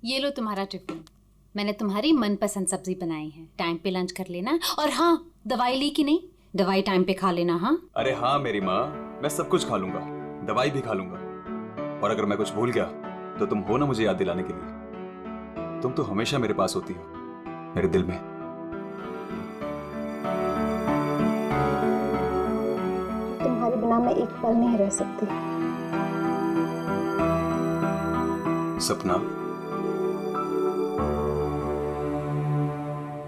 ये लो तुम्हारा टिफिन। मैंने तुम्हारी मनपसंद सब्जी बनाई है, टाइम पे लंच कर लेना। और हाँ, दवाई ली कि नहीं? दवाई टाइम पे खा लेना। हाँ अरे हाँ मेरी माँ, मैं सब कुछ खा लूंगा, दवाई भी खा लूंगा। और अगर मैं कुछ भूल गया तो तुम हो ना मुझे याद दिलाने के लिए। तुम तो हमेशा मेरे पास होती हो, मेरे दिल में। तुम्हारे बिना मैं एक पल नहीं रह सकती। सपना,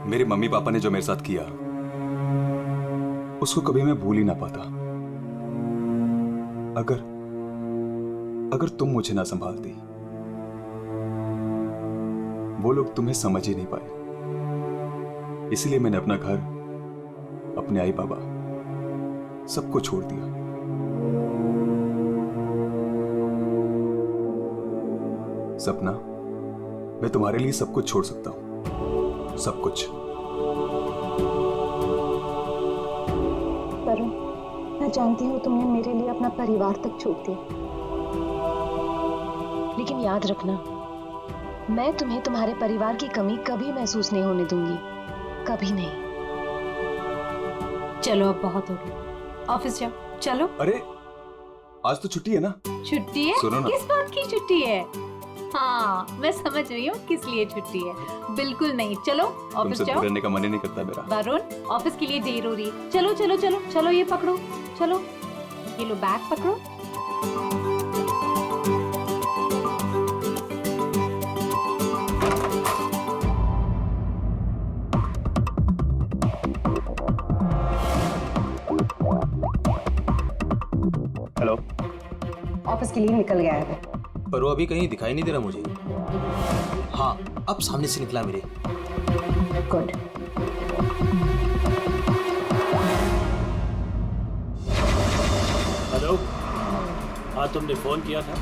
मेरे मम्मी पापा ने जो मेरे साथ किया उसको कभी मैं भूल ही ना पाता। अगर तुम मुझे ना संभालती, वो लोग तुम्हें समझ ही नहीं पाए। इसलिए मैंने अपना घर, अपने आई बाबा, सबको छोड़ दिया। सपना, मैं तुम्हारे लिए सब कुछ छोड़ सकता हूं, सब कुछ। वरुण, मैं जानती हूँ तुमने मेरे लिए अपना परिवार तक छोड़ दिया, लेकिन याद रखना, मैं तुम्हें तुम्हारे परिवार की कमी कभी महसूस नहीं होने दूंगी, कभी नहीं। चलो अब बहुत हो गया, ऑफिस जाओ। चलो। अरे आज तो छुट्टी है ना? छुट्टी है? सुनो ना। किस बात की छुट्टी है? हाँ मैं समझ रही हूँ किस लिए छुट्टी है। बिल्कुल नहीं, चलो ऑफिस तुमसे जाओ। रहने का मन ही नहीं करता मेरा। वरुण, ऑफिस के लिए देर हो रही है। चलो चलो चलो चलो, ये पकड़ो, चलो ये लो बैग पकड़ो। हेलो। ऑफिस के लिए निकल गया है पर वो अभी कहीं दिखाई नहीं दे रहा मुझे। हाँ, अब सामने से निकला मेरे। गुड। हेलो। हाँ, तुमने फोन किया था?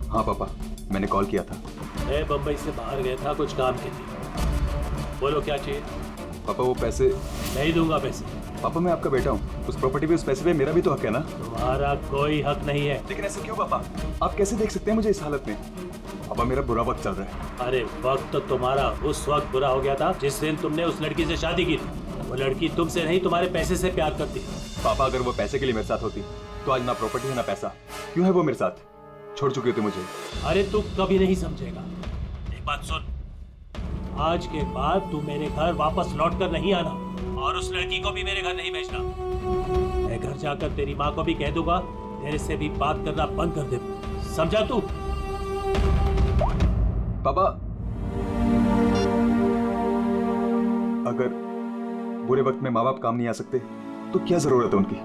हाँ पापा, मैंने कॉल किया था। मैं बम्बई से बाहर गया था कुछ काम के लिए। बोलो क्या चाहिए? पापा वो पैसे। नहीं दूंगा पैसे। पापा मैं आपका बेटा हूँ, उस प्रॉपर्टी पे, उस पैसे पे मेरा भी तो हक है ना? तुम्हारा कोई हक नहीं है। लेकिन ऐसे क्यों पापा? आप कैसे देख सकते हैं मुझे इस हालत में? पापा मेरा बुरा वक्त चल रहा है। अरे वक्त तो तुम्हारा उस वक्त बुरा हो गया था जिस दिन तुमने उस लड़की से शादी की थी। वो लड़की तुमसे नहीं तुम्हारे पैसे से प्यार करती। पापा अगर वो पैसे के लिए मेरे साथ होती तो आज ना प्रॉपर्टी है ना पैसा। क्यों है वो मेरे साथ? छोड़ चुकी होती मुझे। अरे तू कभी नहीं समझेगा। एक बात सुन, आज के बाद तू मेरे घर वापस लौट कर नहीं आना और उस लड़की को भी मेरे घर नहीं भेजना। मैं घर जाकर तेरी माँ को भी कह दूंगा तेरे से भी बात करना बंद कर दे। समझा तू? पापा अगर बुरे वक्त में माँ बाप काम नहीं आ सकते तो क्या जरूरत है उनकी?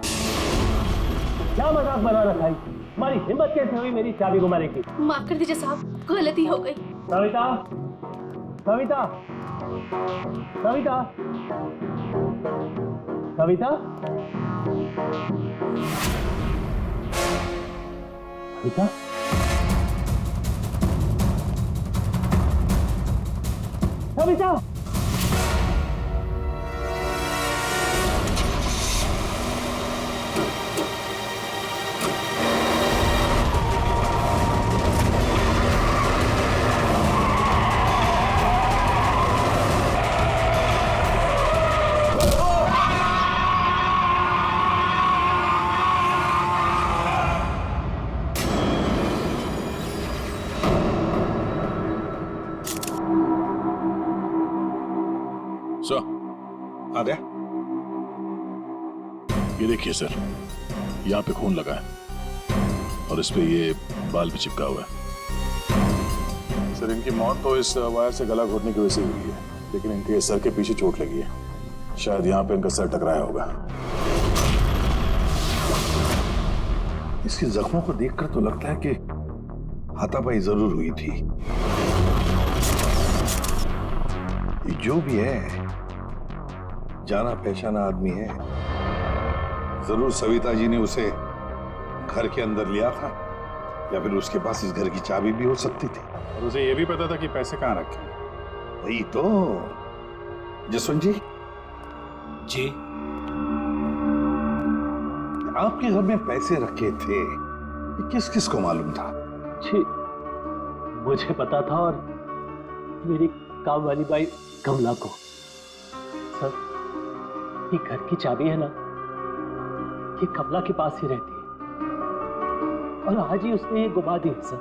क्या मजाक बना रखा है? तुम्हारी हिम्मत कैसे हुई मेरी चाबी घुमाने की? माफ कर दीजिए साहब, गलती हो गई। सविता, सविता, सविता, सविता, सविता, सविता। आद्या, ये देखिए सर, यहाँ पे खून लगा है और इस पे ये बाल भी चिपका हुआ है। सर इनकी मौत तो इस वायर से गला घोटने की वजह से हुई है, लेकिन इनके सर के पीछे चोट लगी है। शायद यहाँ पे इनका सर टकराया होगा। इसके जख्मों को देखकर तो लगता है कि हाथापाई जरूर हुई थी। ये जो भी है जाना पहचाना आदमी है। जरूर सविता जी ने उसे घर के अंदर लिया था या फिर उसके पास इस घर की चाबी भी हो सकती थी। और उसे यह भी पता था कि पैसे कहाँ रखे। वही तो। जसवंत जी, जी, आपके घर में पैसे रखे थे, ये किस किस को मालूम था? जी, मुझे पता था और मेरी काम वाली बाई कमला को। सर, ये घर की चाबी है ना, ये कमला के पास ही रहती है और आज ही उसने ये गुमा दी है सर।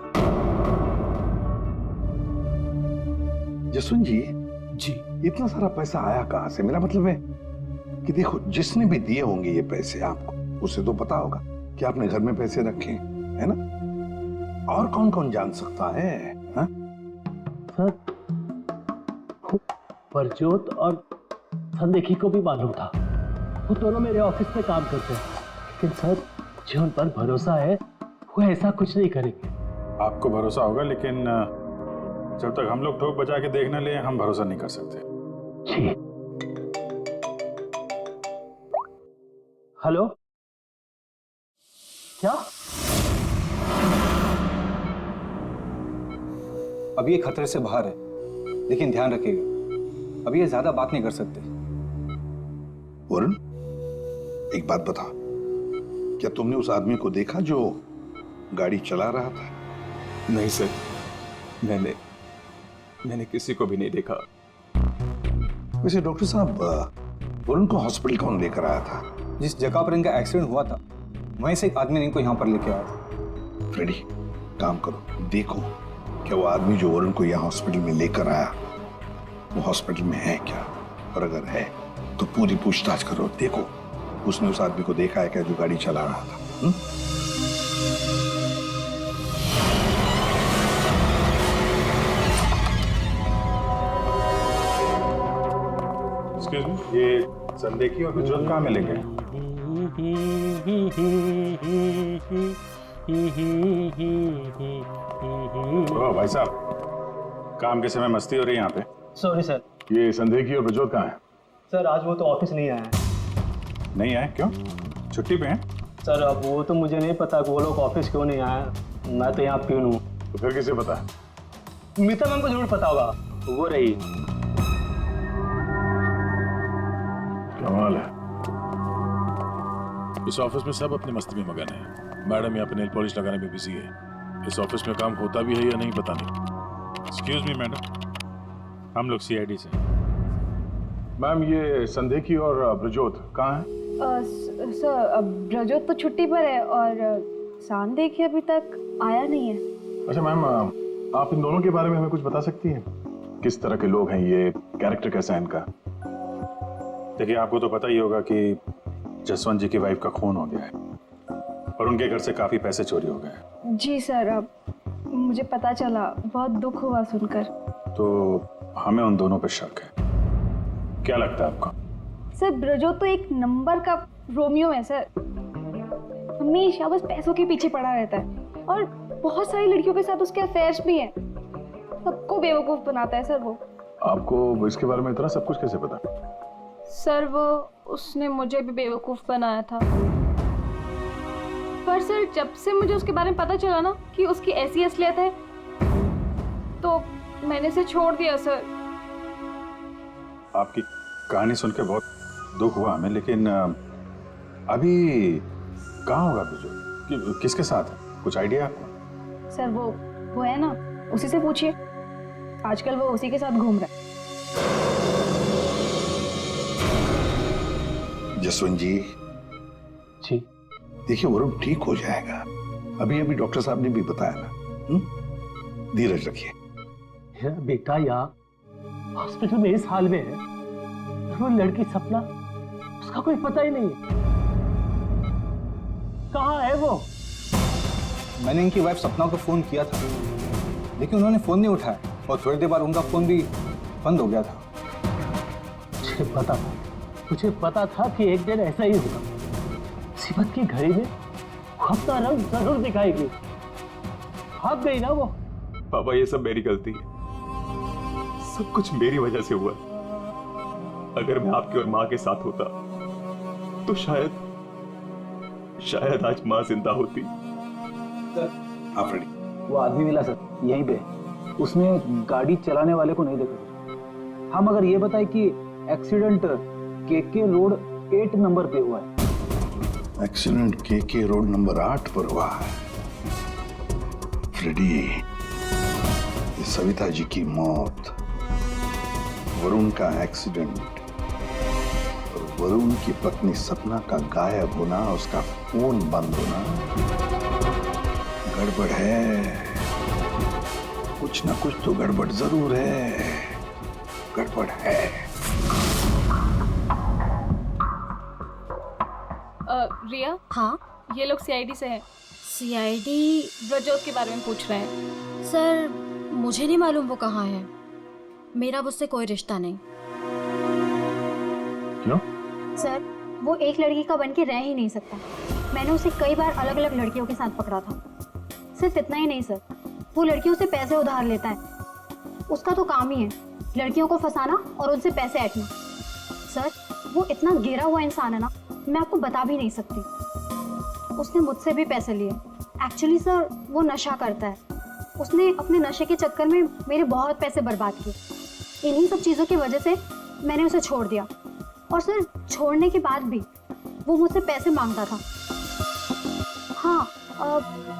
जसवंत जी इतना सारा पैसा आया कहां से? मेरा मतलब है कि देखो, जिसने भी दिए होंगे ये पैसे आपको, उसे तो पता होगा कि आपने घर में पैसे रखे हैं, है ना? और कौन कौन जान सकता है? हा? सर, परजोत और संदेखी को भी मालूम था, वो दोनों मेरे ऑफिस में काम करते हैं, लेकिन सर जो उन पर भरोसा है वो ऐसा कुछ नहीं करेंगे। आपको भरोसा होगा, लेकिन जब तक हम लोग ठोक बजा के देख न ले, हम भरोसा नहीं कर सकते। जी। हेलो, क्या? अभी ये खतरे से बाहर है, लेकिन ध्यान रखिएगा, अभी ये ज्यादा बात नहीं कर सकते। वरुण, एक बात बता, क्या तुमने उस आदमी को देखा जो गाड़ी चला रहा था? नहीं सर, मैंने किसी को भी नहीं देखा। वैसे डॉक्टर साहब, वरुण को हॉस्पिटल कौन लेकर आया था? जिस जगह पर इनका एक्सीडेंट हुआ था, वहीं से एक आदमी ने इनको यहाँ पर लेके आया था। फ्रेडी, काम करो, देखो क्या वो आदमी जो वरुण को यहाँ हॉस्पिटल में लेकर आया, वो हॉस्पिटल में है क्या? और अगर है तो पूरी पूछताछ करो, देखो उसने उस आदमी को देखा है क्या जो गाड़ी चला रहा था? एक्सक्यूज मी, ये संदेखी और प्रज्वल कहाँ मिले गए? ओ भाई साहब, काम के समय मस्ती हो रही है यहाँ पे। Sorry sir. ये संदेखी और प्रज्वल कहाँ है? सर आज वो तो ऑफिस नहीं आया है। नहीं आए? क्यों? छुट्टी पे हैं? सर अब वो तो मुझे नहीं पता कि वो लोग ऑफिस क्यों नहीं आया, मैं तो यहाँ प्यून हूँ। तो फिर किसे पता? मीता मैम को जरूर पता होगा, वो रही। कमाल है, इस ऑफिस में सब अपनी मस्ती में मगन है। मैडम यहाँ पे नेल पॉलिश लगाने में बिजी है। इस ऑफिस में काम होता भी है या नहीं पता नहीं। एक्सक्यूज मी मैडम, हम लोग सीआईडी से। मैम, ये संदेखी और ब्रजोत कहाँ है? सर ब्रजोत तो छुट्टी पर है और सांदेखी अभी तक आया नहीं है। अच्छा मैम, आप इन दोनों के बारे में हमें कुछ बता सकती हैं? किस तरह के लोग हैं ये, कैरेक्टर कैसा है इनका? देखिए, आपको तो पता ही होगा कि जसवंत जी की वाइफ का खून हो गया है और उनके घर से काफी पैसे चोरी हो गए। जी सर, अब मुझे पता चला, बहुत दुख हुआ सुनकर। तो हमें उन दोनों पर शक है। क्या लगता है आपको? सर ब्रजोत तो एक नंबर का रोमियो है सर, हमेशा बस पैसों के पीछे पड़ा रहता है और बहुत सारी लड़कियों के साथ उसके अफेयर्स भी हैं। सबको बेवकूफ बनाता है सर वो। आपको इसके बारे में इतना सब कुछ कैसे पता? सर वो उसने मुझे भी बेवकूफ बनाया था, पर सर जब से मुझे उसके बारे में पता चला ना कि उसकी ऐसी असलियत है, तो मैंने इसे छोड़ दिया सर। आपकी कहानी सुन के बहुत दुख हुआ हमें, लेकिन अभी कहाँ होगा ब्रजोत? किसके साथ है? कुछ आइडिया आपको? सर वो है ना, उसी से पूछिए, आजकल वो उसी के साथ घूम रहा है। जसवंत जी, देखिए वरुण ठीक हो जाएगा, अभी डॉक्टर साहब ने भी बताया ना। धीरज रखिए। बेटा यहाँ हॉस्पिटल में इस हाल में है, वो लड़की सपना, उसका कोई पता ही नहीं है। कहाँ है वो? मैंने इनकी वाइफ सपना को फोन किया था, लेकिन उन्होंने फोन नहीं उठाया और थोड़ी देर बाद उनका फोन भी बंद हो गया था। मुझे पता था कि एक दिन ऐसा ही होगा। मुसीबत की घड़ी में अपना रंग जरूर दिखाएगी। भाग गई ना वो। पापा, ये सब मेरी गलती है, सब कुछ मेरी वजह से हुआ। अगर मैं आपके और माँ के साथ होता तो शायद आज माँ जिंदा होती। आप रेडी? वो आदमी मिला सर, यहीं पे। उसने गाड़ी चलाने वाले को नहीं देखा। हम अगर ये बताए कि एक्सीडेंट केके रोड 8 नंबर पे हुआ है। एक्सीडेंट केके रोड नंबर 8 पर हुआ है। फ्रेडी, ये सविता जी की मौत वरुण का एक्सीडेंट और वरुण की पत्नी सपना का गायब होना, उसका फोन बंद होना, गड़बड़ है। कुछ ना कुछ तो गड़बड़ जरूर है, गड़बड़ है। रिया, हाँ ये लोग सीआईडी से हैं। सीआईडी? ब्रजोत के बारे में पूछ रहे हैं। सर मुझे नहीं मालूम वो कहाँ है, मेरा उससे कोई रिश्ता नहीं। क्यों? सर वो एक लड़की का बन के रह ही नहीं सकता। मैंने उसे कई बार अलग अलग लड़कियों के साथ पकड़ा था। सिर्फ इतना ही नहीं सर, वो लड़कियों से पैसे उधार लेता है। उसका तो काम ही है लड़कियों को फंसाना और उनसे पैसे ऐंठना। सर वो इतना गिरा हुआ इंसान है ना, मैं आपको बता भी नहीं सकती। उसने मुझसे भी पैसे लिए। एक्चुअली सर वो नशा करता है। उसने अपने नशे के चक्कर में मेरे बहुत पैसे बर्बाद किए। इन्हीं सब चीज़ों की वजह से मैंने उसे छोड़ दिया। और सर छोड़ने के बाद भी वो मुझसे पैसे मांगता था। हाँ,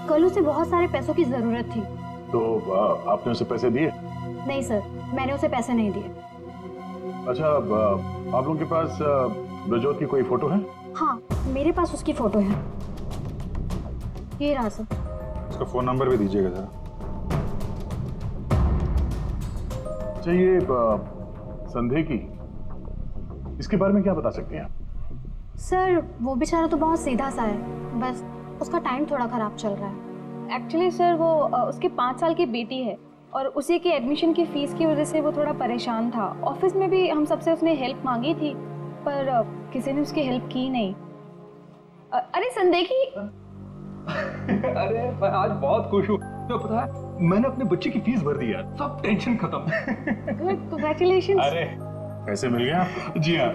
कल उसे बहुत सारे पैसों की ज़रूरत थी। तो आपने उसे पैसे दिए? नहीं सर, मैंने उसे पैसे नहीं दिए। अच्छा, आप लोगों के पास ब्रजोत की कोई फोटो है? हाँ, मेरे पास उसकी फोटो है। ये रहा सर। उसका फोन नंबर भी दीजिएगा जरा। अच्छा, ये संदेह की, इसके बारे में क्या बता सकते हैं आप? सर वो बेचारा तो बहुत सीधा सा है, बस उसका टाइम थोड़ा खराब चल रहा है। एक्चुअली सर वो उसके 5 साल की बेटी है और उसी के एडमिशन की फीस की वजह से वो थोड़ा परेशान था। ऑफिस में भी हम सबसे उसने हेल्प मांगी थी, पर किसी ने उसकी हेल्प की नहीं। अरे संदेखी। अरे मैं आज बहुत खुश हूँ। तो पता है मैंने अपने बच्चे की फीस भर दी यार, सब टेंशन खत्म। Good, congratulations. अरे पैसे मिल गए आपको? जी हाँ।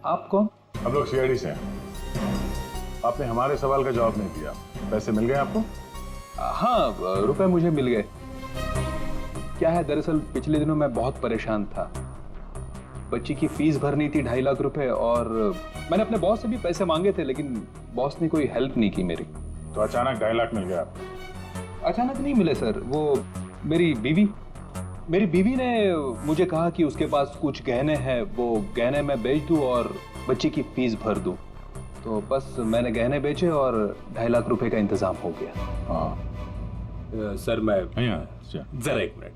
आप कौन? हम लोग सीआईडी से हैं। आपने हमारे सवाल का जवाब नहीं दिया। पैसे मिल गए आपको? हाँ, रुपए मुझे मिल गए। क्या है, दरअसल पिछले दिनों मैं बहुत परेशान था। बच्ची की फीस भरनी थी 2.5 लाख रुपए, और मैंने अपने बॉस से भी पैसे मांगे थे, लेकिन बॉस ने कोई हेल्प नहीं की मेरी। तो अचानक 2.5 लाख मिल गया आपको? अचानक नहीं मिले सर, वो मेरी बीवी ने मुझे कहा कि उसके पास कुछ गहने हैं, वो गहने मैं बेच दूं और बच्ची की फीस भर दूं। तो बस मैंने गहने बेचे और 2.5 लाख रुपए का इंतजाम हो गया। हाँ सर मैं जरा 1 मिनट।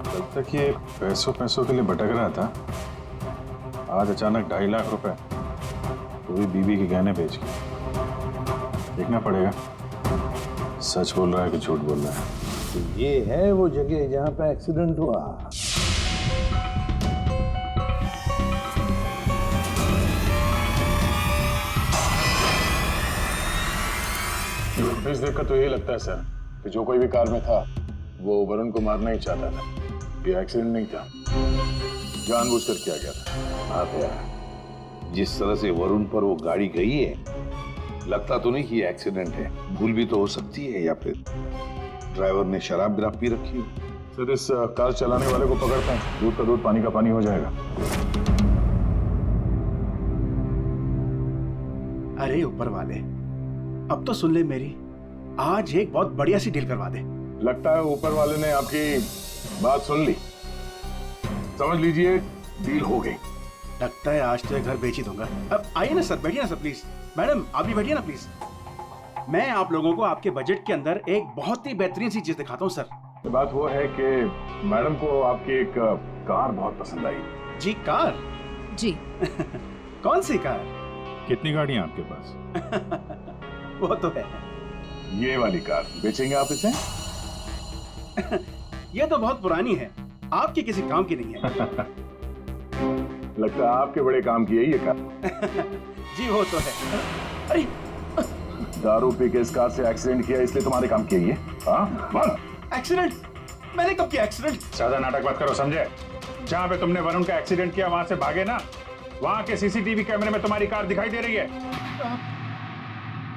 तब तक ये पैसों के लिए भटक रहा था, आज अचानक 2.5 लाख रुपए, पूरी बीवी के गहने बेच के। देखना पड़ेगा सच बोल रहा है कि झूठ बोल रहा है। तो ये है वो जगह जहां पे एक्सीडेंट हुआ। इस देखकर तो यही लगता है सर कि जो कोई भी कार में था वो वरुण को मारना ही चाहता था। ये एक्सीडेंट नहीं था, जानबूझकर किया गया था। हाँ भैया, जिस तरह से वरुण पर वो गाड़ी गई है, लगता तो नहीं कि एक्सीडेंट है। भूल भी तो हो सकती है, या फिर ड्राइवर ने शराब वराब पी रखी हो। सर इस कार चलाने वाले को पकड़ते हैं, दूध का दूध पानी का पानी हो जाएगा। अरे ऊपर वाले, अब तो सुन ले मेरी, आज एक बहुत बढ़िया सी डील करवा दे। लगता है ऊपर वाले ने आपकी बात सुन ली। समझ लीजिए डील हो गई। लगता है आज तो एक घर बेच ही दूंगा। अब आइए ना सर, बैठिए ना सर प्लीज। मैडम आप भी बैठिए ना प्लीज। मैं आप लोगों को आपके बजट के अंदर एक बहुत ही बेहतरीन सी चीज दिखाता हूँ सर। बात वो है कि मैडम को आपकी एक कार बहुत पसंद आई। जी कार? जी। कौन सी कार? कितनी गाड़ियां आपके पास? वो तो है। ये वाली कार बेचेंगे आप इसे? ये तो बहुत पुरानी है, आपके किसी काम की नहीं है। लगता है आपके बड़े काम की है ये कार। जी वो तो है। अरे दारू पी के इस कार से एक्सीडेंट किया, इसलिए तुम्हारे काम की है ये? हाँ? एक्सीडेंट? मैंने कब किया एक्सीडेंट? ज्यादा नाटक मत करो, समझे? जहाँ पे तुमने वरुण का एक्सीडेंट किया वहां से भागे ना, वहां के सीसीटीवी कैमरे में तुम्हारी कार दिखाई दे रही है।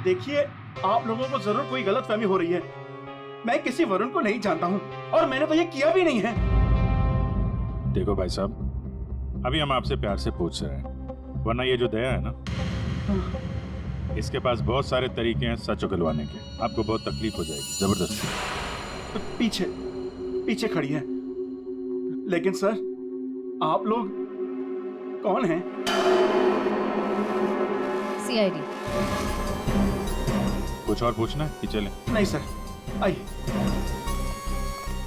देखिए, आप लोगों को जरूर कोई गलतफहमी हो रही है। मैं किसी वरुण को नहीं जानता हूं और मैंने तो ये किया भी नहीं है। देखो भाई साहब, अभी हम आपसे प्यार से पूछ रहे हैं, वरना ये जो दया है ना, इसके पास बहुत सारे तरीके हैं सच उगलवाने के। आपको बहुत तकलीफ हो जाएगी, जबरदस्ती। पीछे पीछे खड़ी है। लेकिन सर, आप लोग कौन हैं? सीआईडी। कुछ और पूछना है कि चलें? नहीं सर, आइए।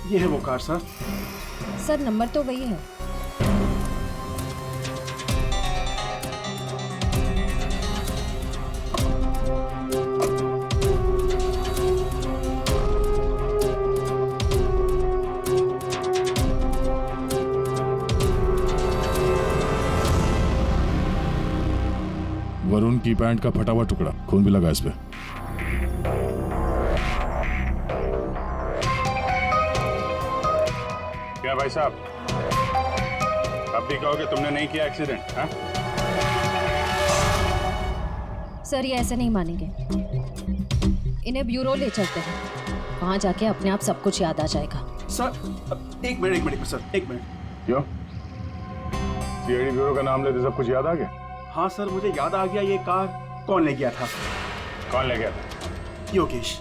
ये है वो कार सर। सर नंबर तो वही है। वरुण की पैंट का फटा हुआ टुकड़ा, खून भी लगा इस पे। क्या भाई साहब, अब भी कहोगे तुमने नहीं किया एक्सीडेंट? हाँ? सर ये ऐसे नहीं मानेंगे, इन्हें ब्यूरो ले चलते हैं, वहां जाके अपने आप सब कुछ याद आ जाएगा। सर एक मिनट सर, एक मिनट। क्यों? सीआईडी ब्यूरो का नाम लेते सब कुछ याद आ गया? हाँ सर, मुझे याद आ गया ये कार कौन ले गया था। कौन ले गया था? योगेश।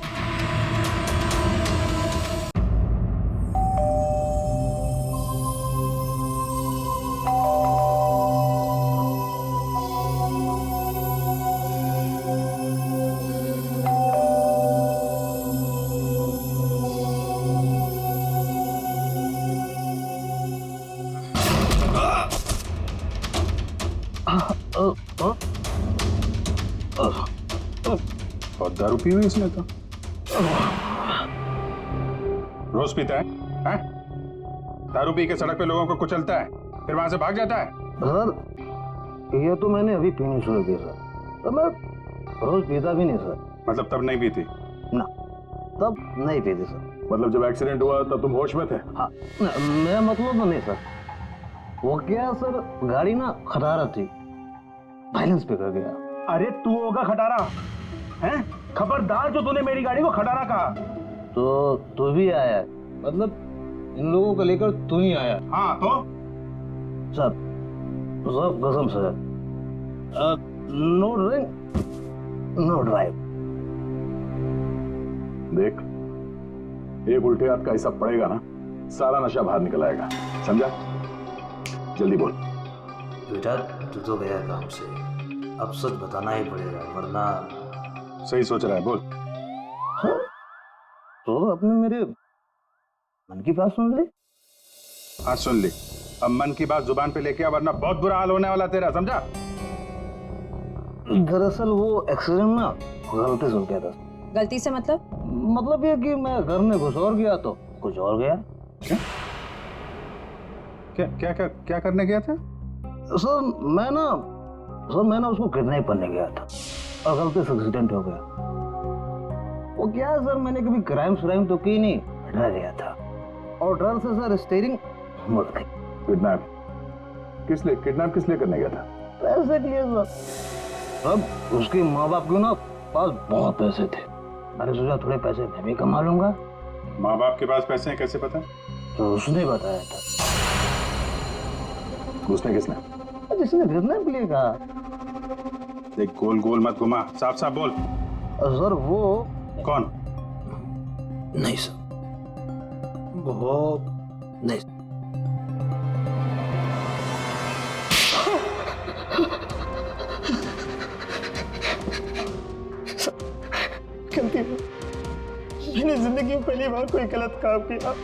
और दारू पी हुई इसने तो। रोज पीता है? हैं? दारू पी के सड़क पे लोगों को कुचलता है, फिर वहां से भाग जाता है। सर ये तो मैंने अभी पीनी शुरू की सर, तो मैं रोज पीता भी नहीं सर। मतलब तब नहीं पीती? ना, तब नहीं पीती सर। मतलब जब एक्सीडेंट हुआ तब तुम होश में थे? हाँ, मैं मतलब तो नहीं सर। वो क्या सर, गाड़ी ना खटारा थी, बैलेंस पे कर गया। अरे तू होगा खटारा हैं? खबरदार जो तूने मेरी गाड़ी को खटारा कहा। तो तू भी आया, मतलब इन लोगों को लेकर तू ही आया? हाँ तो सर, सब कसम sir, no drink no drive. देख, एक उल्टे हाथ का हिसाब पड़ेगा ना, सारा नशा बाहर निकल आएगा, समझा? जल्दी बोल। बेटा तू तो गया काम से, अब सच बताना ही पड़ेगा वरना। सही सोच रहा है, बोल। हाँ? तो आपने मेरे मन की बात सुन ली? हाँ सुन ली, अब मन की बात जुबान पे लेके आ, वरना बहुत बुरा हाल होने वाला तेरा, समझा? दरअसल वो एक्सीडेंट ना गलती से हो गया था। गलती से मतलब ये कि मैं घर में घुस और गया तो कुछ और गया। क्या करने गया था? सर मैं ना उसको किडनैप करने गया था और गलती से एक्सीडेंट हो गया। वो क्या है सर, मैंने कभी क्राइम तो की नहीं, डर गया था और डर से सर स्टीयरिंग मुड़ गई। किडनैप किस लिए करने गया था? पैसे के लिए सर। अब उसके माँ बाप के ना पास बहुत पैसे थे, मैंने सोचा थोड़े पैसे मैं भी कमा लूंगा। माँ बाप के पास पैसे हैं कैसे पता? तो उसने बताया था। किसने? जिसने किडनैप के लिए कहा। देख, गोल गोल मत घुमा, साफ साफ बोल। सर वो कौन? नहीं सर, वो नहीं। गलती है, मैंने जिंदगी में पहली बार कोई गलत काम किया।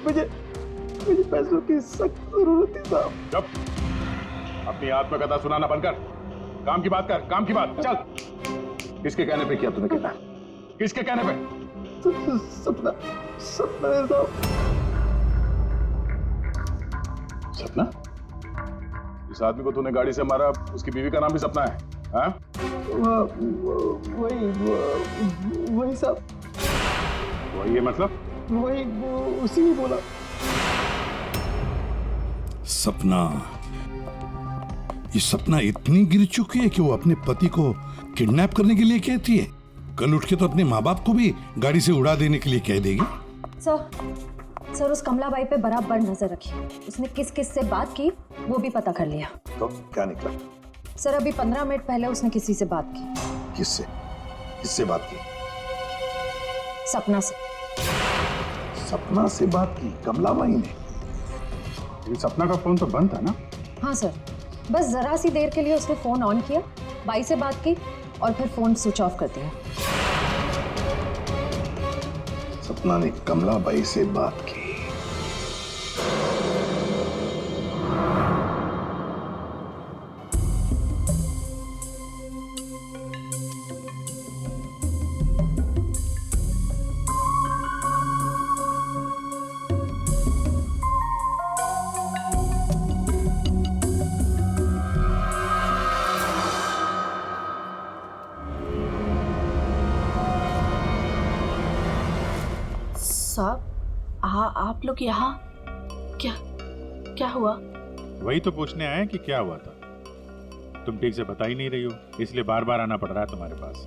मुझे पैसों की सख्त जरूरत थी साहब। जब अपनी आत्मकथा सुनाना बंद कर, काम की बात कर, काम की बात। चल, किसके कहने पे किया तूने किडनैप? किसके कहने पे? सपना है साहब। सपना? इस आदमी को तूने गाड़ी से मारा, उसकी बीवी का नाम भी सपना है? हाँ? वही साहब। वही है मतलब? वही उसी ने बोला। सपना, ये सपना इतनी गिर चुकी है कि वो अपने पति को किडनैप करने के लिए कहती है। कल उठ के तो अपने माँ बाप को भी गाड़ी से उड़ा देने के लिए कह देगी। सर उस कमलाबाई पे बराबर नजर रखिए, उसने किस किस से बात की वो भी पता कर लिया। तो क्या निकला? सर अभी 15 मिनट पहले उसने किसी से बात की। किससे बात की? सपना से। सपना से बात की कमला बाई ने? लेकिन सपना का फोन तो बंद था ना? हाँ सर, बस जरा सी देर के लिए उसने फोन ऑन किया, बाई से बात की और फिर फोन स्विच ऑफ कर दिया। सपना ने कमला बाई से बात की। साहब, आप लोग यहाँ क्या क्या हुआ? वही तो पूछने आए कि क्या हुआ था। तुम ठीक से बता ही नहीं रही हो, इसलिए बार बार आना पड़ रहा है तुम्हारे पास।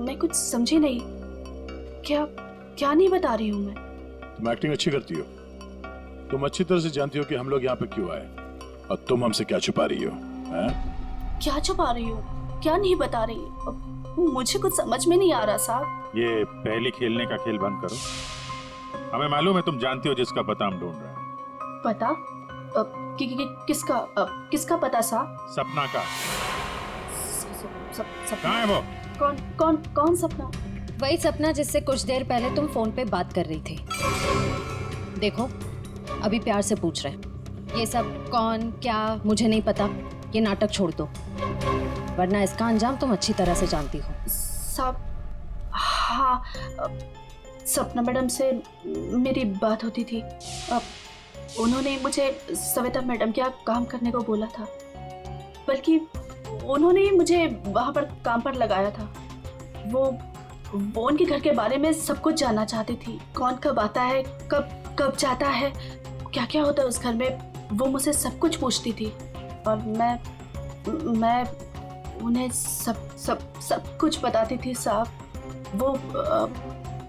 मैं कुछ समझी नहीं। क्या क्या नहीं बता रही हूँ मैं? तुम एक्टिंग अच्छी करती हो। तुम अच्छी तरह से जानती हो कि हम लोग यहाँ पे क्यों आए, और तुम हमसे क्या छुपा रही हो? क्या छुपा रही हो? क्या नहीं बता रही? मुझे कुछ समझ में नहीं आ रहा साहब। ये पहले खेलने का खेल बंद करो। हमें मालूम है तुम जानती हो जिसका पता हम ढूंढ रहे हैं। पता? किसका पता साहब? सपना का। सपना? कहाँ है वो? कौन सपना? वही सपना जिससे कुछ देर पहले तुम फोन पे बात कर रही थी। देखो, अभी प्यार से पूछ रहे हैं। ये सब कौन क्या मुझे नहीं पता, ये नाटक छोड़ दो, वरना इसका अंजाम तुम अच्छी तरह से जानती हो। साहब, हाँ, सपना मैडम से मेरी बात होती थी। उन्होंने मुझे सविता मैडम के यहाँ काम करने को बोला था, बल्कि उन्होंने मुझे वहाँ पर काम पर लगाया था। वो उनके घर के बारे में सब कुछ जानना चाहती थी। कौन कब आता है, कब जाता है, क्या क्या होता है उस घर में, वो मुझसे सब कुछ पूछती थी। और मैं उन्हें सब कुछ बताती थी साहब। वो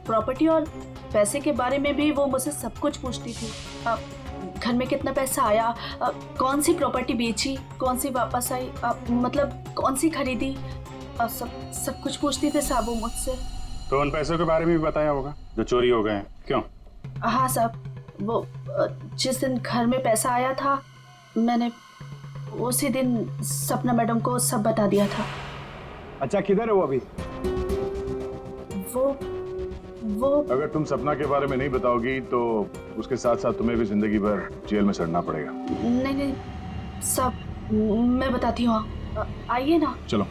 प्रॉपर्टी और पैसे के बारे में भी वो मुझसे सब कुछ पूछती थी। घर में कितना पैसा आया, कौन सी प्रॉपर्टी बेची, कौन सी वापस आई, मतलब कौन सी खरीदी, सब कुछ पूछती थी साहब वो मुझसे। तो उन पैसों के बारे में भी बताया होगा जो चोरी हो गए हैं, क्यों? हाँ साहब, वो जिस दिन घर में पैसा आया था, मैंने उसी दिन सपना मैडम को सब बता दिया था। अच्छा, किधर है वो अभी? वो अगर तुम सपना के बारे में नहीं बताओगी तो उसके साथ साथ तुम्हें भी जिंदगी भर जेल में सड़ना पड़ेगा। नहीं सब मैं बताती हूँ, आइए ना। चलो।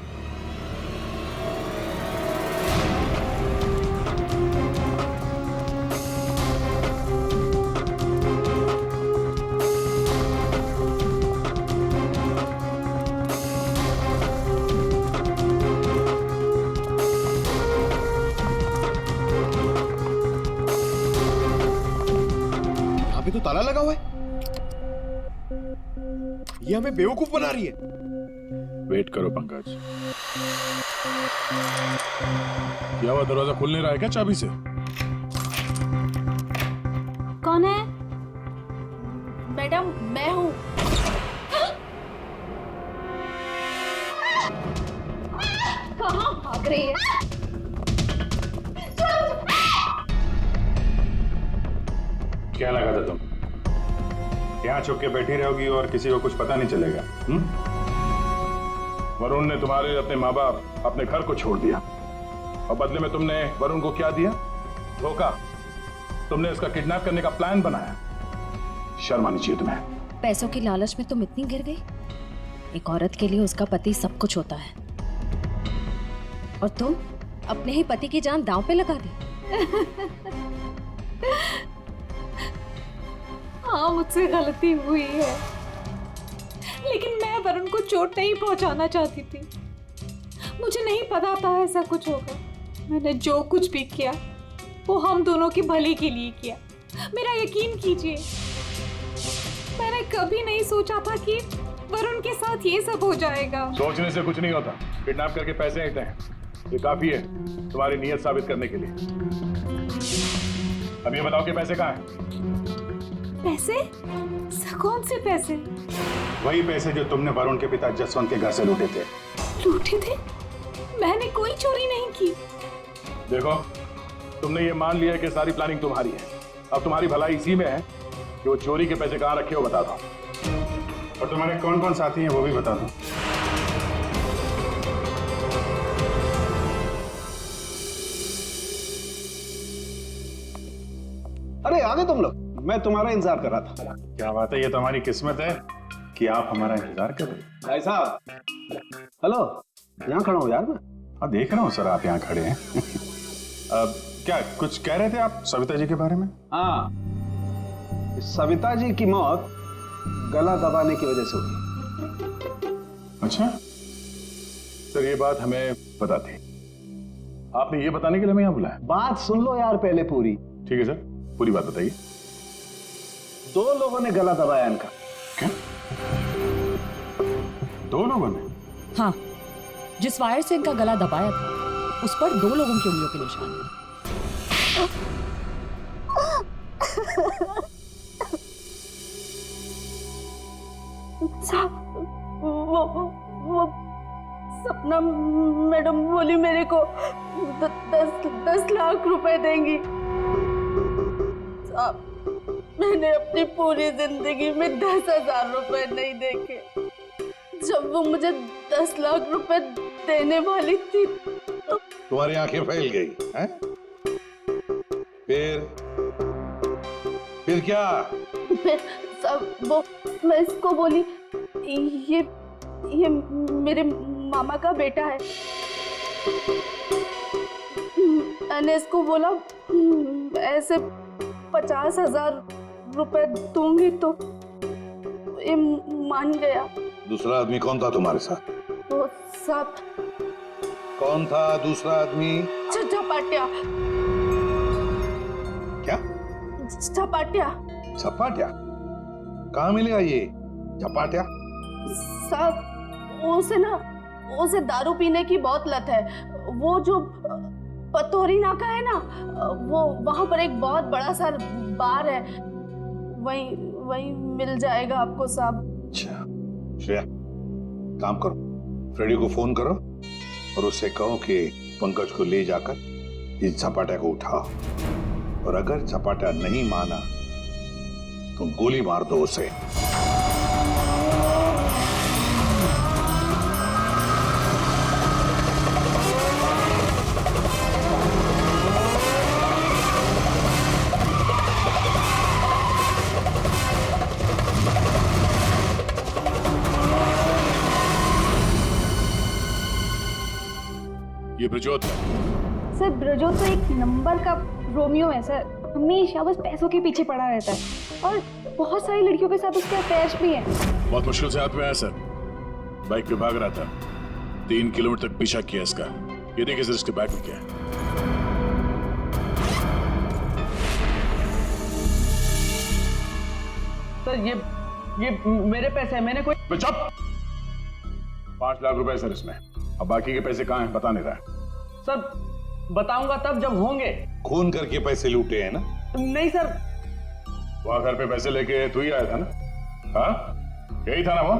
तो ताला लगा हुआ है। ये हमें बेवकूफ बना रही है। वेट करो पंकज। क्या हुआ, दरवाजा खुल नहीं रहा है क्या चाबी से? कौन है? मैडम, मैं हूँ। कहाँ भाग रही है? क्या लगा था तुम यहाँ छुप के बैठी रहोगी और किसी को कुछ पता नहीं चलेगा? वरुण ने तुम्हारे अपने माँ बाप, अपने घर को छोड़ दिया, और बदले में तुमने वरुण को क्या दिया? धोखा। तुमने उसका किडनैप करने का प्लान बनाया। शर्म आनी चाहिए तुम्हें। पैसों की लालच में तुम इतनी गिर गई? एक औरत के लिए उसका पति सब कुछ होता है, और तुम अपने ही पति की जान दांव पे लगा दी। हाँ, मुझसे गलती हुई है, लेकिन मैं वरुण को चोट नहीं पहुंचाना चाहती थी। मुझे नहीं पता था ऐसा कुछ होगा। मैंने जो कुछ भी किया वो हम दोनों के भले के लिए किया। मेरा यकीन कीजिए, मैंने कभी नहीं सोचा था कि वरुण के साथ ये सब हो जाएगा। सोचने से कुछ नहीं होता। किडनैप करके पैसे लेते हैं, ये काफी है तुम्हारी नीयत साबित करने के लिए। अब ये बताओ कि पैसे कहाँ हैं? पैसे? कौन से पैसे? वही पैसे जो तुमने वरुण के पिता जसवंत के घर से लूटे थे। लूटे थे? मैंने कोई चोरी नहीं की। देखो, तुमने ये मान लिया कि सारी प्लानिंग तुम्हारी है, अब तुम्हारी भलाई इसी में है कि वो चोरी के पैसे कहाँ रखे हो बता दो, और तुम्हारे कौन कौन साथी हैं वो भी बता दो। अरे आ गए तुम लोग, मैं तुम्हारा इंतजार कर रहा था। क्या बात है, ये तो हमारी किस्मत है कि आप हमारा इंतजार कर रहे हैं। भाई साहब, हेलो, यहाँ खड़ा हूँ यार मैं। हाँ देख रहा हूँ सर, आप यहाँ खड़े हैं। क्या कुछ कह रहे थे आप सविता जी के बारे में? हाँ, सविता जी की मौत गला दबाने की वजह से हुई। अच्छा सर, ये बात हमें पता थी, आपने ये बताने के लिए हमें यहाँ बुलाया? बात सुन लो यार पहले पूरी। ठीक है सर, पूरी बात बताइए। 2 लोगों ने गला दबाया इनका। क्या? 2 लोगों ने? हाँ, जिस वायर से इनका गला दबाया था उस पर 2 लोगों की उंगलियों के निशान हैं। वो सपना मैडम बोली मेरे को 10 लाख रुपए देंगी। साहब, मैंने अपनी पूरी जिंदगी में 10,000 रुपए नहीं देखे। जब वो मुझे 10 लाख रुपए देने वाली थी तो तुम्हारी आंखें फैल गई हैं? फिर क्या? वो मैं इसको बोली ये मेरे मामा का बेटा है। मैंने इसको बोला ऐसे 50,000 रुपए दूंगी तो ये मान गया। दूसरा आदमी कौन था तुम्हारे साथ? वो सब कौन था दूसरा आदमी? झपाटिया। क्या? झपाटिया। झपाटिया? कहाँ मिलेगा ये झपाटिया? साहब, उसे दारू पीने की बहुत लत है। वो जो पतोरी नाका है ना, वो वहां पर एक बहुत बड़ा सा बार है, वहीं मिल जाएगा आपको साहब। अच्छा श्रेया, काम करो, फ्रेडी को फोन करो और उससे कहो कि पंकज को ले जाकर इस झपाटा को उठाओ, और अगर झपाटा नहीं माना तो गोली मार दो उसे। ये ब्रजोत है। सर ब्रजोत तो एक नंबर का रोमियो है सर, हमेशा बस पैसों के पीछे पड़ा रहता है और बहुत सारी लड़कियों के साथ उसके अफेयर्स भी हैं। बहुत मुश्किल से हाथ में आया सर, बाइक पे भाग रहा था, 3 किलोमीटर तक पीछा किया इसका। ये देखिए सर, इसके बैग में क्या है। सर ये मेरे पैसे हैं, मैंने कोई। चुप! 5 लाख रुपए सर इसमें, अब बाकी के पैसे कहाँ हैं बता नहीं रहा है। सर बताऊंगा तब जब होंगे। खून करके पैसे लूटे हैं ना? नहीं सर। वहां घर पे पैसे लेके तू ही आया था ना? हाँ यही था ना वो?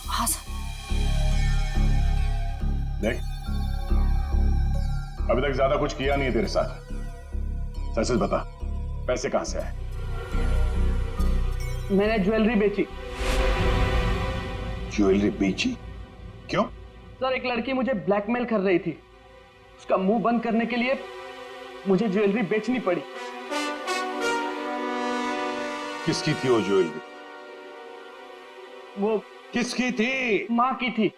हाँ सर। देख, अभी तक ज्यादा कुछ किया नहीं है तेरे साथ, सच सच बता, पैसे कहां से आए? मैंने ज्वेलरी बेची। ज्वेलरी बेची? क्यों? सर एक लड़की मुझे ब्लैकमेल कर रही थी, उसका मुंह बंद करने के लिए मुझे ज्वेलरी बेचनी पड़ी। किसकी थी वो ज्वेलरी? वो किसकी थी? माँ की थी।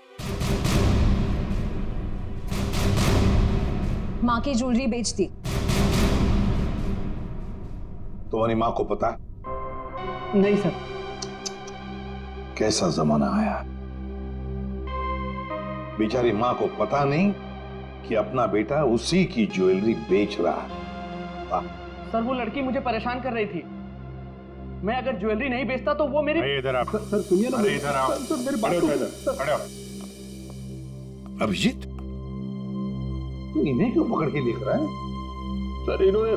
माँ की ज्वेलरी बेच दी। तुम्हारी माँ को पता? नहीं सर। कैसा जमाना आया, बेचारी माँ को पता नहीं कि अपना बेटा उसी की ज्वेलरी बेच रहा है। सर वो लड़की मुझे परेशान कर रही थी, मैं अगर ज्वेलरी नहीं बेचता तो वो मेरी। इधर आप। सर सुनिए ना, अरे इधर आओ। सर मेरी बात खड़े हो। अभिजीत, तू इन्हें क्यों पकड़ के देख रहा है? सर इन्होंने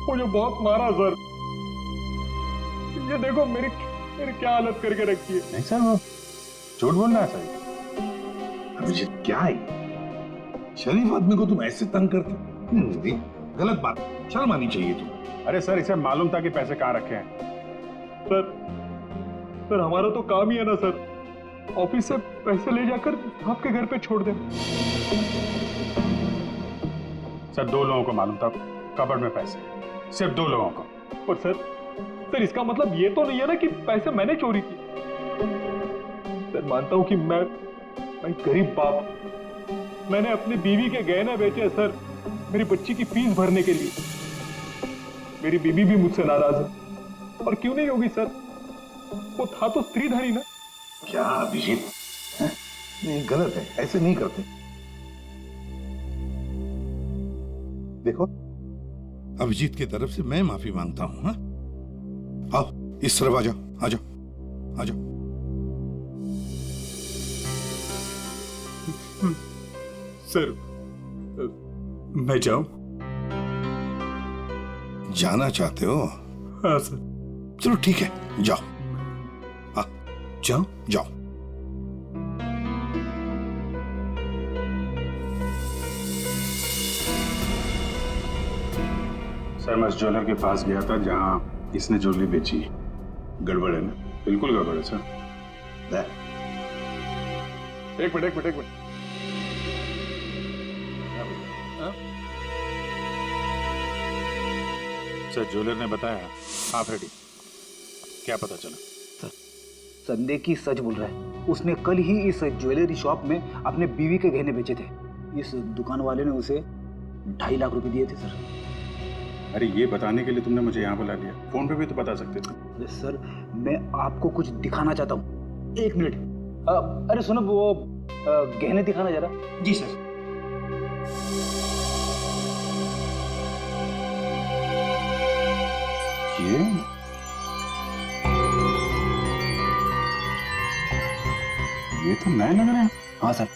मुझे बहुत मारा सर, ये देखो मेरी क्या हालत करके रखी है। नहीं सर वो झूठ बोल रहा है सर। अभिजीत क्या है, शरीफ आदमी को तुम ऐसे तंग करते? गलत बात, शर्म आनी चाहिए तुम्हें। अरे सर, इसे मालूम था कि पैसे कहाँ रखे हैं। सर हमारा तो काम ही है ना सर, ऑफिस से पैसे ले जाकर आपके घर पे छोड़ दें। सर 2 लोगों को मालूम था कबर्ड में पैसे, सिर्फ 2 लोगों को। और सर इसका मतलब ये तो नहीं है ना कि पैसे मैंने चोरी की। सर मानता हूं कि मैं गरीब बाप, मैंने अपनी बीवी के गहने बेचे सर, मेरी बच्ची की फीस भरने के लिए। मेरी बीवी भी मुझसे नाराज है, और क्यों नहीं होगी सर, वो था तो स्त्रीधरी ना। क्या अभिजीत, नहीं गलत है, ऐसे नहीं करते। देखो, अभिजीत की तरफ से मैं माफी मांगता हूं। हाँ, आओ इस तरफ आ जाओ, आ जाओ, आ जाओ। सर मैं जाऊं? जाना चाहते हो? हाँ सर। चलो ठीक है, जाओ। जाओ? जाओ। सर मैं उस ज्वेलर के पास गया था जहां इसने ज्वेलरी बेची। गड़बड़ है ना? बिल्कुल गड़बड़ है सर। एक मिनट। सर ज्वेलर ने बताया आप रेडी। क्या पता चला? संदेह की सच बोल रहा है, उसने कल ही इस ज्वेलरी शॉप में अपने बीवी के गहने बेचे थे। इस दुकान वाले ने उसे 2.5 लाख रुपए दिए थे सर। अरे ये बताने के लिए तुमने मुझे यहाँ बुला लिया, फोन पे भी तो बता सकते थे। अरे सर मैं आपको कुछ दिखाना चाहता हूँ, 1 मिनट। अरे सुनो, वो गहने दिखाना जरा। जी सर। ये तो नए लग रहे हैं। हाँ सर।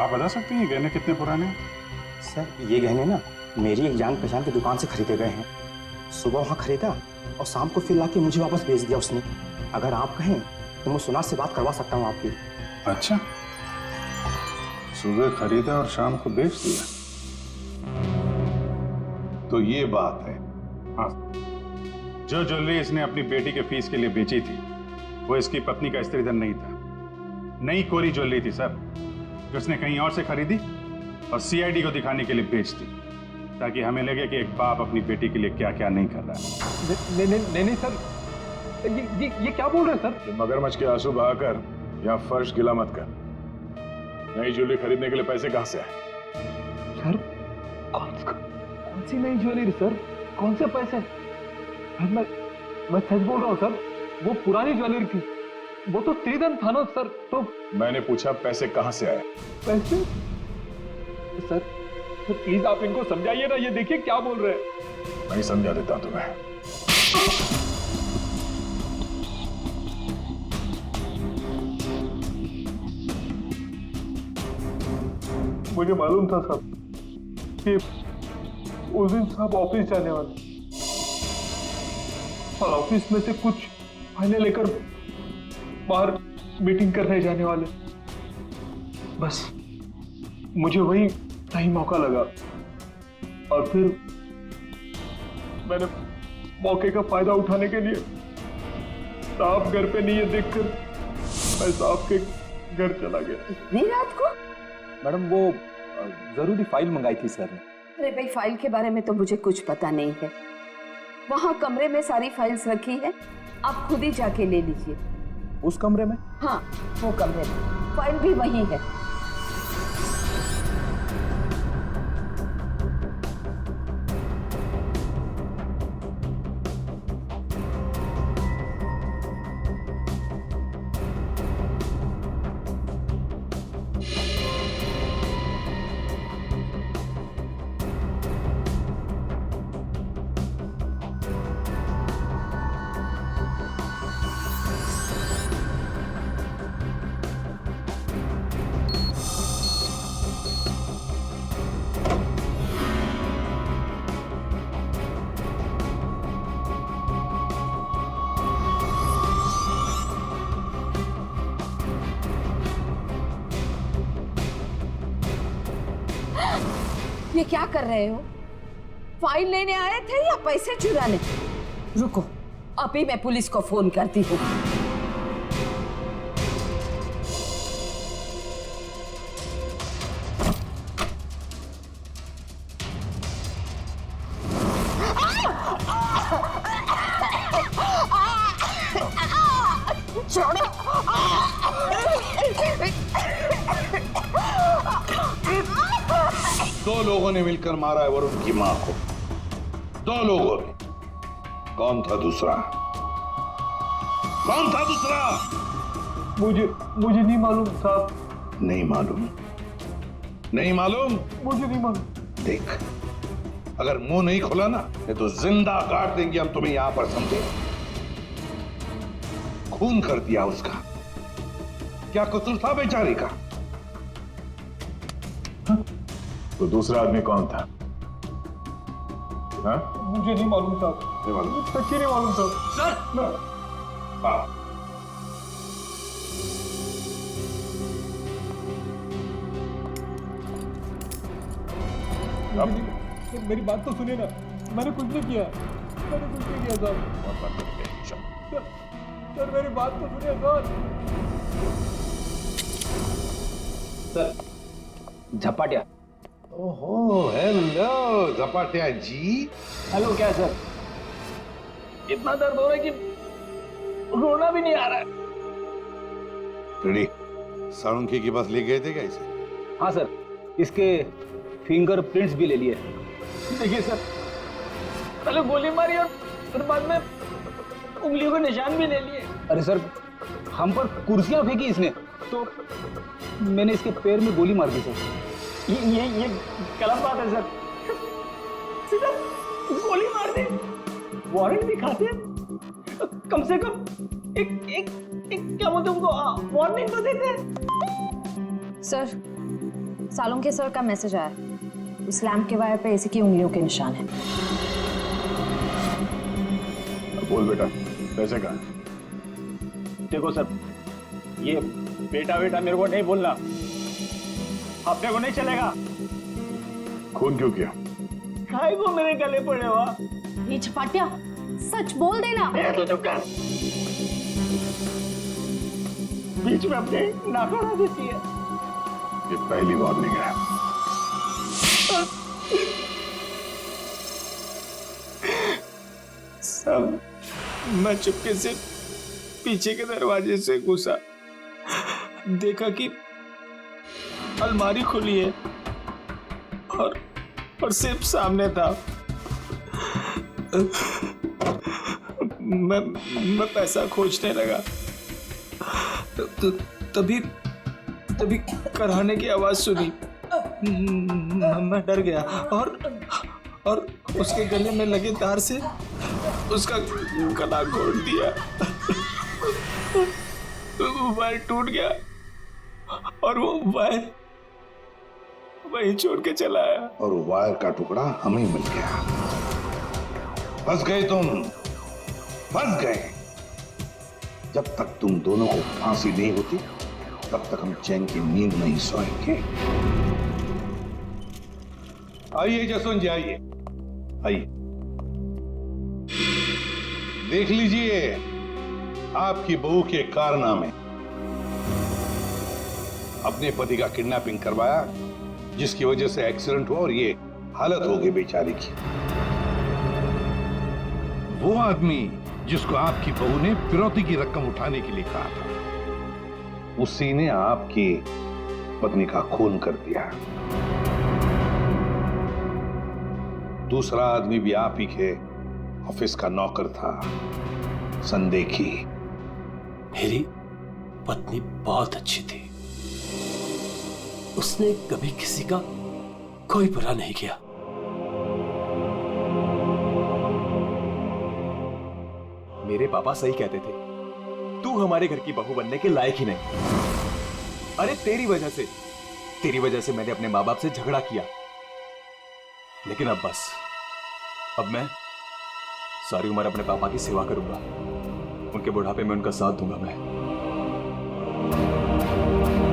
आप बता सकते हैं ये गहने कितने पुराने हैं? सर ये गहने ना मेरी एक जान पहचान की दुकान से खरीदे गए हैं। सुबह वहाँ खरीदा और शाम को फिर लाके मुझे वापस भेज दिया उसने। अगर आप कहें तो मैं सुनार से बात करवा सकता हूँ आपकी। अच्छा, सुबह खरीदा और शाम को बेच दिया, तो ये बात है। हाँ, जो ज्वेलरी इसने अपनी बेटी के फीस के लिए बेची थी वो इसकी पत्नी का स्त्रीधन नहीं था, नई कोरी ज्वेलरी थी सर, जो उसने कहीं और से खरीदी और सीआईडी को दिखाने के लिए बेच दी, ताकि हमें लगे कि एक बाप अपनी बेटी के लिए क्या क्या नहीं कर रहा है। नहीं सर, ये क्या बोल रहे हैं सर? मगरमच्छ के आंसू बहाकर यहाँ फर्श गिला मत कर। नई ज्वेलरी खरीदने के लिए पैसे कहाँ से आए? सर कौन सी नई ज्वेलरी सर, कौन से पैसे? मैं सच बोल रहा हूँ सर, वो पुरानी ज्वेलरी थी, वो तो स्त्रीधन था ना सर। तो मैंने पूछा पैसे कहाँ से आए? पैसे? सर प्लीज आप इनको समझाइए ना, ये देखिए क्या बोल रहे हैं। मैं समझा देता हूं तुम्हें। मुझे मालूम था साहब कि उस दिन साहब ऑफिस जाने वाले और ऑफिस में से कुछ फाइलें लेकर बाहर मीटिंग करने जाने वाले। बस मुझे वही सही मौका लगा और फिर मैंने मौके का फायदा उठाने के लिए साहब घर पे नहीं है देखकर मैं साहब के घर चला गया। नहीं रात को? मैडम वो जरूरी फाइल मंगाई थी सर ने। अरे भाई फाइल के बारे में तो मुझे कुछ पता नहीं है। वहाँ कमरे में सारी फाइल्स रखी है, आप खुद ही जाके ले लीजिए। उस कमरे में? हाँ वो कमरे में, फाइल भी वही है। ये क्या कर रहे हो? फाइल लेने आए थे या पैसे चुराने? रुको, अभी मैं पुलिस को फोन करती हूँ। दो लोगों ने मिलकर मारा है वरुण की मां को। दो लोगों ने। कौन था दूसरा? कौन था दूसरा? मुझे नहीं मालूम साहब। नहीं मालूम? नहीं मालूम? मुझे नहीं मालूम। देख, अगर मुंह नहीं खोला ना तो जिंदा काट देंगे हम तुम्हें यहां पर, समझे? खून कर दिया उसका। क्या कसूर था बेचारी का? तो दूसरा आदमी कौन था? हाँ? मुझे नहीं मालूम साहब। नहीं मालूम? सच्ची नहीं मालूम साहब। सर! हाँ। मेरी बात तो सुनिए ना, मैंने कुछ नहीं किया। मैंने कुछ नहीं किया साहब। सर मेरी बात तो सुनिए सर। झपाटिया। ओहो, हेलो झपाटिया जी। हेलो, क्या सर? इतना दर्द हो रहा है कि रोना भी नहीं आ रहा है। रेडी? साळुंखे के पास ले गए थे क्या इसे? हाँ सर, इसके फिंगरप्रिंट्स भी ले लिए। देखिए सर, पहले गोली मारी और फिर बाद में उंगलियों के निशान भी ले लिए। अरे सर, हम पर कुर्सियां फेंकी इसने, तो मैंने इसके पैर में गोली मार दी सर। ये गलत बात है सर। सीधा गोली मार दी, वारंट दिखाते हैं, कम से कम एक क्या बोलते उनको वार्निंग तो देते। सर, सालुंखे सर का मैसेज आया। उस लैंप के वायर पे इसी की उंगलियों के निशान है। बोल बेटा, पैसे कहाँ? देखो सर, ये बेटा मेरे को नहीं बोलना, अपने को नहीं चलेगा। खून क्यों किया? खाए को मेरे गले पड़े हुआ। ये झपाटिया, सच बोल देना। तो चुप कर। बीच में अपने नाक अड़ा देती है। ये पहली वार्निंग है। सब मैं चुपके से पीछे के दरवाजे से घुसा, देखा कि अलमारी खुली है और सिर्फ सामने था। मैं पैसा खोजने लगा, तभी कराने की आवाज सुनी। मैं डर गया और उसके गले में लगे तार से उसका गला घोट दिया। वायर टूट गया और वो वायर वहीं छोड़ के चला आया। और वायर का टुकड़ा हमें मिल गया। फंस गए तुम, फंस गए। जब तक तुम दोनों को फांसी नहीं होती तब तक हम चैन की नींद नहीं सोएंगे। आइए जसवंत जी, आइए आइए। देख लीजिए आपकी बहू के कारनामे। अपने पति का किडनैपिंग करवाया, जिसकी वजह से एक्सीडेंट हुआ और ये हालत हो गई बेचारी की। वो आदमी जिसको आपकी बहू ने फिरौती की रकम उठाने के लिए कहा था, उसी ने आपकी पत्नी का खून कर दिया। दूसरा आदमी भी आप ही के ऑफिस का नौकर था, संदेखी। मेरी पत्नी बहुत अच्छी थी, उसने कभी किसी का कोई बुरा नहीं किया। मेरे पापा सही कहते थे, तू हमारे घर की बहू बनने के लायक ही नहीं। अरे तेरी वजह से मैंने अपने माँ बाप से झगड़ा किया, लेकिन अब बस, अब मैं सारी उम्र अपने पापा की सेवा करूंगा। उनके बुढ़ापे में उनका साथ दूंगा मैं।